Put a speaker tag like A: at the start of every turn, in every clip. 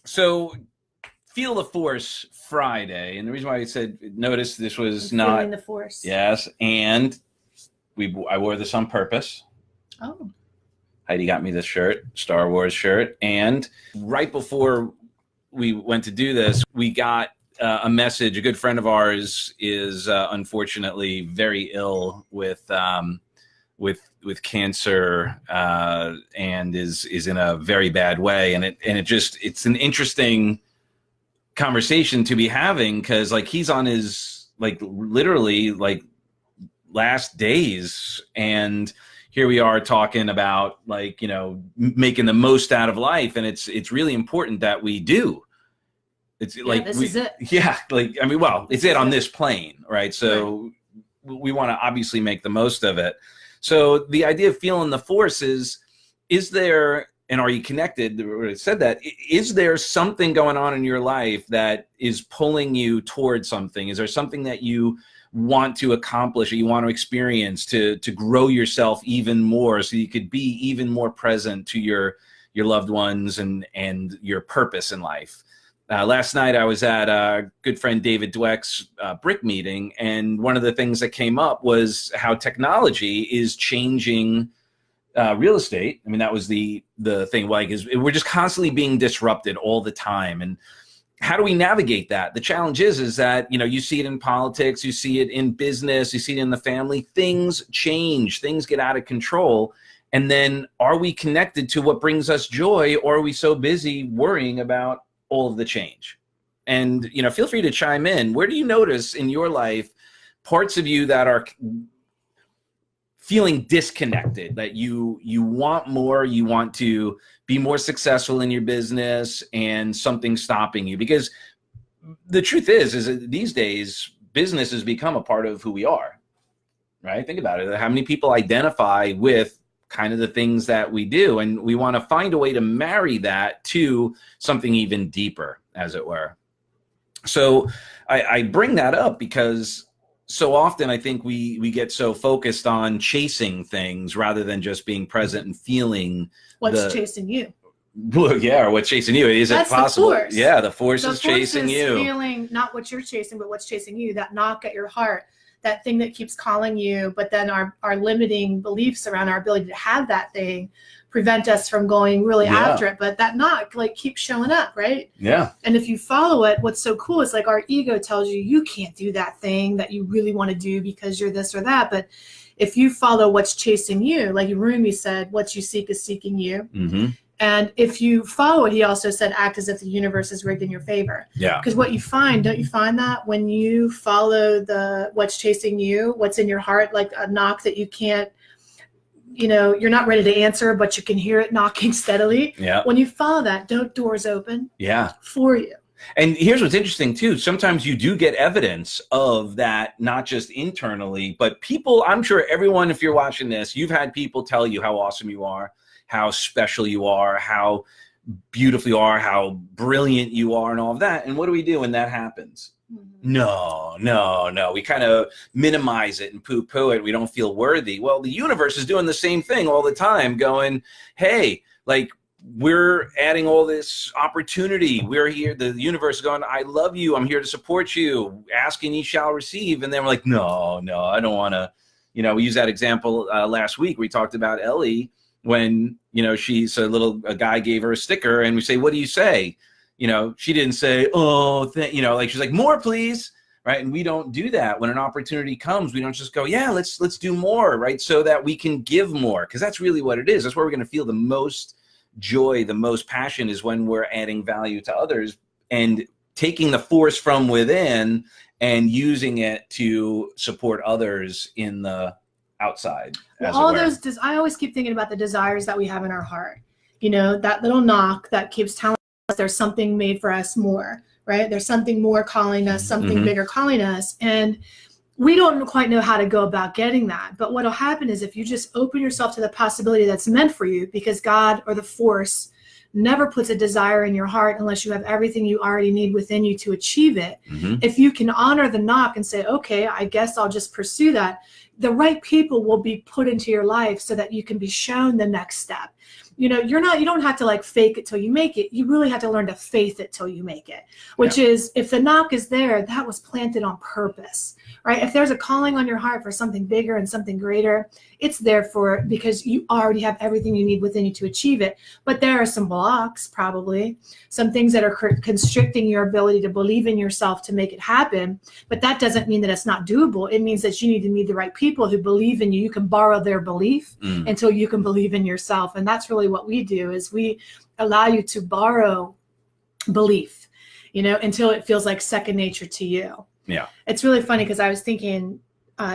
A: So Feel the Force Friday, and the reason why I said notice this was
B: I'm
A: not
B: feeling the force.
A: yes, and I wore this on purpose.
B: Oh.
A: Heidi got me this shirt, Star Wars shirt, and right before we went to do this, we got a message. A good friend of ours is unfortunately very ill with cancer and is in a very bad way, and it's an interesting conversation to be having because like he's on his like literally like last days, and here we are talking about like making the most out of life, and it's really important that we do. It's like
B: this is it.
A: Yeah, like I mean, well, it's it on this plane, right? So we want to obviously make the most of it. So the idea of feeling the force is there, and are you connected? I said that. Is there something going on in your life that is pulling you towards something? Is there something that you want to accomplish or you want to experience to grow yourself even more so you could be even more present to your loved ones and your purpose in life? Last night I was at a good friend David Dweck's brick meeting, and one of the things that came up was how technology is changing real estate. I mean, that was the thing. Like, we're just constantly being disrupted all the time, and how do we navigate that? The challenge is that you see it in politics, you see it in business, you see it in the family. Things change, things get out of control, and then are we connected to what brings us joy, or are we so busy worrying about all of the change? And feel free to chime in. Where do you notice in your life parts of you that are feeling disconnected, that you want more, you want to be more successful in your business, and something's stopping you? Because the truth is that these days business has become a part of who we are, right? Think about it. How many people identify with kind of the things that we do, and we want to find a way to marry that to something even deeper, as it were. So I bring that up because so often I think we get so focused on chasing things rather than just being present and feeling
B: what's chasing you.
A: Well, yeah, or what's chasing you. Is it possible?
B: The force.
A: Yeah, the force is chasing you.
B: Feeling not what you're chasing, but what's chasing you, that knock at your heart, that thing that keeps calling you, but then our limiting beliefs around our ability to have that thing prevent us from going really after it. But that knock like keeps showing up, right?
A: Yeah.
B: And if you follow it, what's so cool is like our ego tells you can't do that thing that you really want to do because you're this or that. But if you follow what's chasing you, like Rumi said, what you seek is seeking you.
A: Mm-hmm.
B: And if you follow it, he also said, act as if the universe is rigged in your favor.
A: Yeah.
B: Because what you find, don't you find that when you follow what's chasing you, what's in your heart, like a knock that you can't, you're not ready to answer, but you can hear it knocking steadily.
A: Yeah.
B: When you follow that, don't doors open for you.
A: And here's what's interesting too. Sometimes you do get evidence of that, not just internally, but people, I'm sure everyone, if you're watching this, you've had people tell you how awesome you are, how special you are, how beautiful you are, how brilliant you are, and all of that. And what do we do when that happens? Mm-hmm. No. We kind of minimize it and poo-poo it. We don't feel worthy. Well, the universe is doing the same thing all the time, going, hey, like, we're adding all this opportunity. We're here. The universe is going, I love you. I'm here to support you. Ask and ye shall receive. And then we're like, no, I don't want to. We used that example last week. We talked about Ellie when, she's a guy gave her a sticker, and we say, what do you say? She didn't say, oh, like she's like, more, please. Right. And we don't do that. When an opportunity comes, we don't just go, yeah, let's do more. Right. So that we can give more, because that's really what it is. That's where we're going to feel the most joy, the most passion, is when we're adding value to others and taking the force from within and using it to support others in the outside.
B: All those, I always keep thinking about the desires that we have in our heart. That little knock that keeps telling us there's something made for us more, right? There's something more calling us, something bigger calling us. And we don't quite know how to go about getting that. But what'll happen is if you just open yourself to the possibility that's meant for you, because God or the force never puts a desire in your heart unless you have everything you already need within you to achieve it. Mm-hmm. If you can honor the knock and say, okay, I guess I'll just pursue that, the right people will be put into your life so that you can be shown the next step. You know, you don't have to like fake it till you make it. You really have to learn to faith it till you make it, which is, if the knock is there, that was planted on purpose, right? If there's a calling on your heart for something bigger and something greater, it's there for, because you already have everything you need within you to achieve it. But there are some blocks, probably some things that are constricting your ability to believe in yourself to make it happen. But that doesn't mean that it's not doable. It means that you need to meet the right people who believe in you. You can borrow their belief until you can believe in yourself. And that's really what we do, is we allow you to borrow belief, you know, until it feels like second nature to you.
A: Yeah.
B: It's really funny because I was thinking,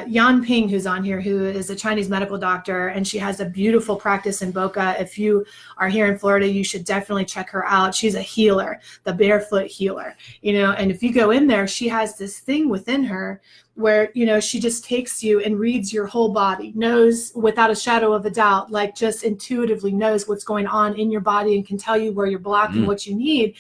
B: Yan Ping, who's on here, who is a Chinese medical doctor, and she has a beautiful practice in Boca. If you are here in Florida, you should definitely check her out. She's a healer, the barefoot healer, you know, and if you go in there, she has this thing within her where, you know, she just takes you and reads your whole body, knows without a shadow of a doubt, like just intuitively knows what's going on in your body and can tell you where you're blocked and what you need.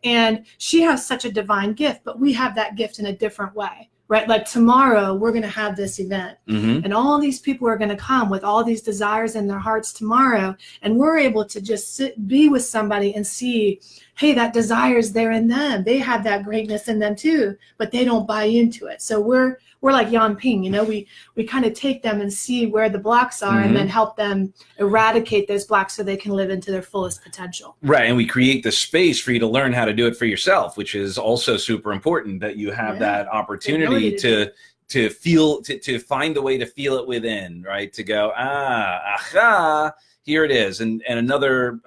B: And she has such a divine gift, but we have that gift in a different way, right? Like tomorrow, we're going to have this event and all these people are going to come with all these desires in their hearts tomorrow. And we're able to just be with somebody and see, hey, that desire is there in them. They have that greatness in them too, but they don't buy into it. So we're like Yan Ping, you know, we kind of take them and see where the blocks are and then help them eradicate those blocks so they can live into their fullest potential.
A: Right. And we create the space for you to learn how to do it for yourself, which is also super important, that you have that opportunity to feel, to find a way to feel it within, right? To go, aha, here it is. And another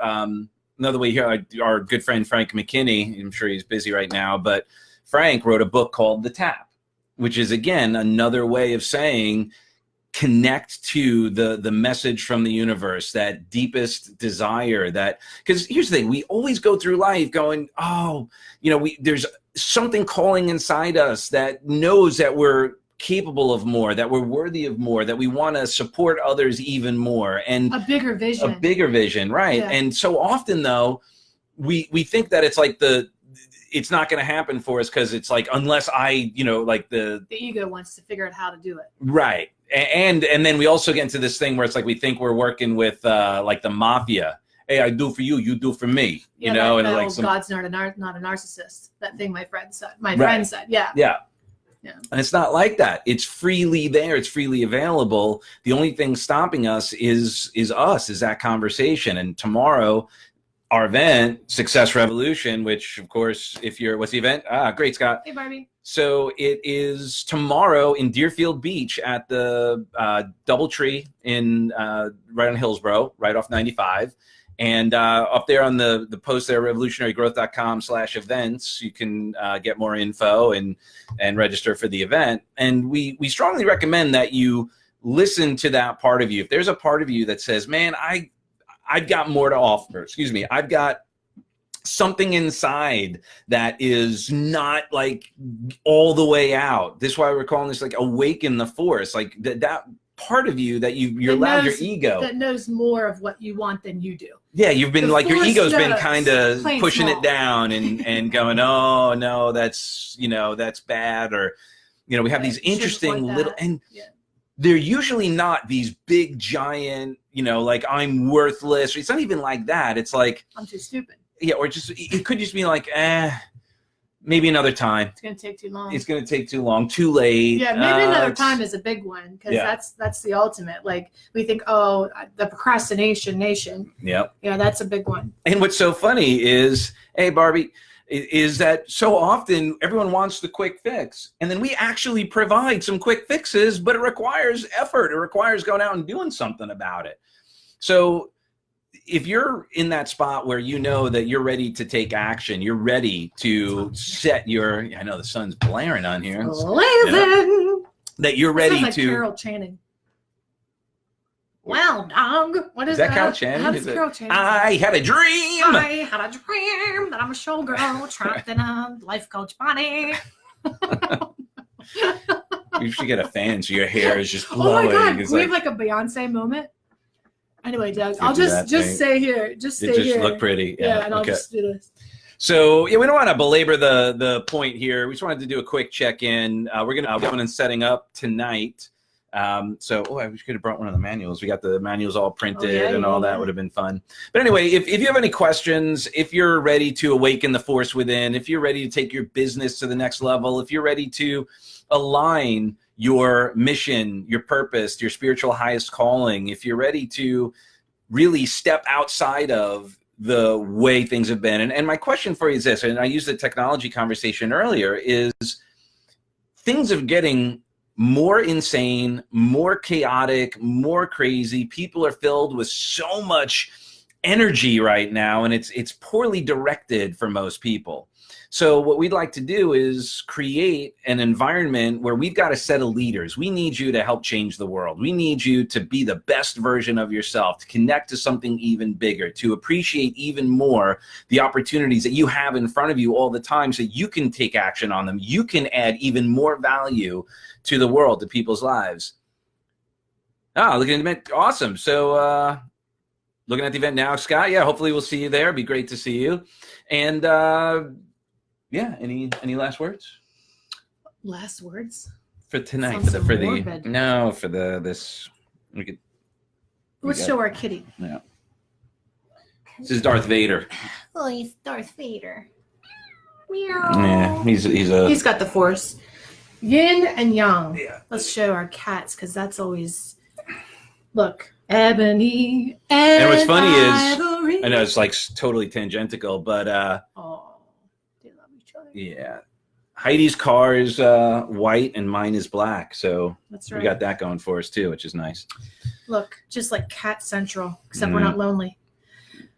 A: way here, our good friend Frank McKinney, I'm sure he's busy right now, but Frank wrote a book called The Tap, which is, again, another way of saying connect to the message from the universe, that deepest desire. That, because here's the thing, we always go through life going, oh, you know, there's something calling inside us that knows that we're capable of more, that we're worthy of more, that we want to support others even more, and
B: a bigger vision,
A: right?
B: Yeah.
A: And so often, though, we think that it's like it's not going to happen for us because it's like, unless I, you know, like the
B: ego wants to figure out how to do it.
A: Right. And then we also get into this thing where it's like, we think we're working with like the mafia. Hey, I do for you, you do for me, you know, and like
B: God's not a narcissist. That thing my friend said. Friend said, yeah. And it's not like that. It's freely there. It's freely available. The only thing stopping us is that conversation. And tomorrow, our event, Success Revolution, which, of course, what's the event? Great, Scott. Hey, Barbie.
A: So it is tomorrow in Deerfield Beach at the DoubleTree right on Hillsborough, right off 95. And up there on the post there, revolutionarygrowth.com/events, you can get more info and register for the event. And we strongly recommend that you listen to that part of you. If there's a part of you that says, man, I've got more to offer. I've got something inside that is not like all the way out. This is why we're calling this like awaken the force. Like that part of you that you're allowed, your ego
B: that knows more of what you want than you do.
A: Yeah, you've been like, your ego's been kind of pushing
B: small.
A: It down and going, oh no, that's bad, or we have these interesting little they're usually not these big giant, like I'm worthless. It's not even like that. It's like
B: I'm too stupid.
A: Yeah, or just it could just be like, maybe another time.
B: It's going to take too long.
A: It's going to take too long, too late.
B: Yeah, maybe another time is a big one, because that's the ultimate. Like we think, oh, the procrastination nation.
A: Yep.
B: Yeah, that's a big one.
A: And what's so funny is, hey, Barbie, is that so often everyone wants the quick fix. And then we actually provide some quick fixes, but it requires effort. It requires going out and doing something about it. So if you're in that spot where you know that you're ready to take action, you're ready to set your, I know the sun's blaring on here. That you're ready
B: like
A: to.
B: Carol Channing. Well, dog, what is
A: that? Carol Channing?
B: How does Carol Channing?
A: I had a dream.
B: I had a dream that I'm a showgirl trapped in a life coach body.
A: You should get a fan so your hair is just blowing.
B: Oh my God,
A: it's
B: we have like a Beyonce moment. Anyway, Doug, I'll just stay here. Just stay here.
A: Just look pretty.
B: Yeah, and I'll just do this.
A: So we don't want to belabor the point here. We just wanted to do a quick check-in. We're going to be setting up tonight So, I wish we could have brought one of the manuals. We got the manuals all printed and
B: yeah,
A: all that would have been fun. But anyway, if you have any questions, if you're ready to awaken the force within, if you're ready to take your business to the next level, if you're ready to align your mission, your purpose, your spiritual highest calling, if you're ready to really step outside of the way things have been. And my question for you is this, and I used the technology conversation earlier, is things are getting more insane, more chaotic, more crazy. People are filled with so much energy right now, and it's poorly directed for most people. So what we'd like to do is create an environment where we've got a set of leaders. We need you to help change the world. We need you to be the best version of yourself, to connect to something even bigger, to appreciate even more the opportunities that you have in front of you all the time so you can take action on them. You can add even more value to the world, to people's lives. Looking at the event. Awesome. So looking at the event now, Scott. Yeah, hopefully we'll see you there. It'd be great to see you. And yeah, any last words?
B: Last words
A: For tonight,
B: Sounds so
A: for
B: morbid.
A: this we could
B: Let's show our kitty.
A: yeah. This is Darth Vader.
B: Oh, he's Darth Vader.
A: Yeah, he's
B: He's got the force. Yin and yang.
A: Yeah.
B: Let's show our cats because that's always. Look, Ebony
A: And what's funny is,
B: Ivory.
A: I know it's like totally tangential, but
B: Oh, they love each other.
A: yeah. Heidi's car is white and mine is black, so
B: That's
A: we
B: right.
A: got that going for us too, which is nice.
B: Look, just like Cat Central, except we're not lonely.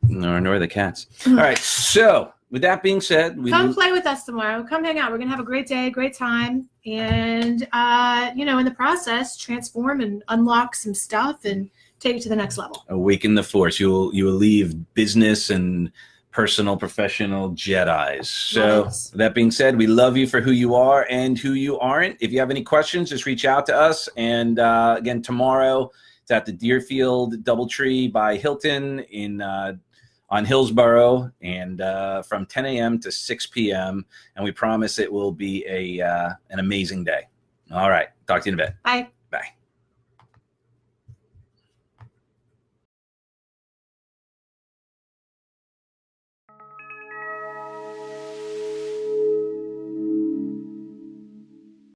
A: Nor the cats. All right, so with that being said,
B: Come play with us tomorrow. Come hang out. We're gonna have a great day, great time, and in the process, transform and unlock some stuff and take it to the next level.
A: awaken the force. You will leave business and personal, professional Jedis. So
B: Yes.
A: with that being said, we love you for who you are and who you aren't. If you have any questions, just reach out to us. And again, tomorrow it's at the Deerfield Doubletree by Hilton on Hillsborough, and from 10 a.m. to 6 p.m. And we promise it will be an amazing day. All right. Talk to you in a bit.
B: Bye.
A: Bye.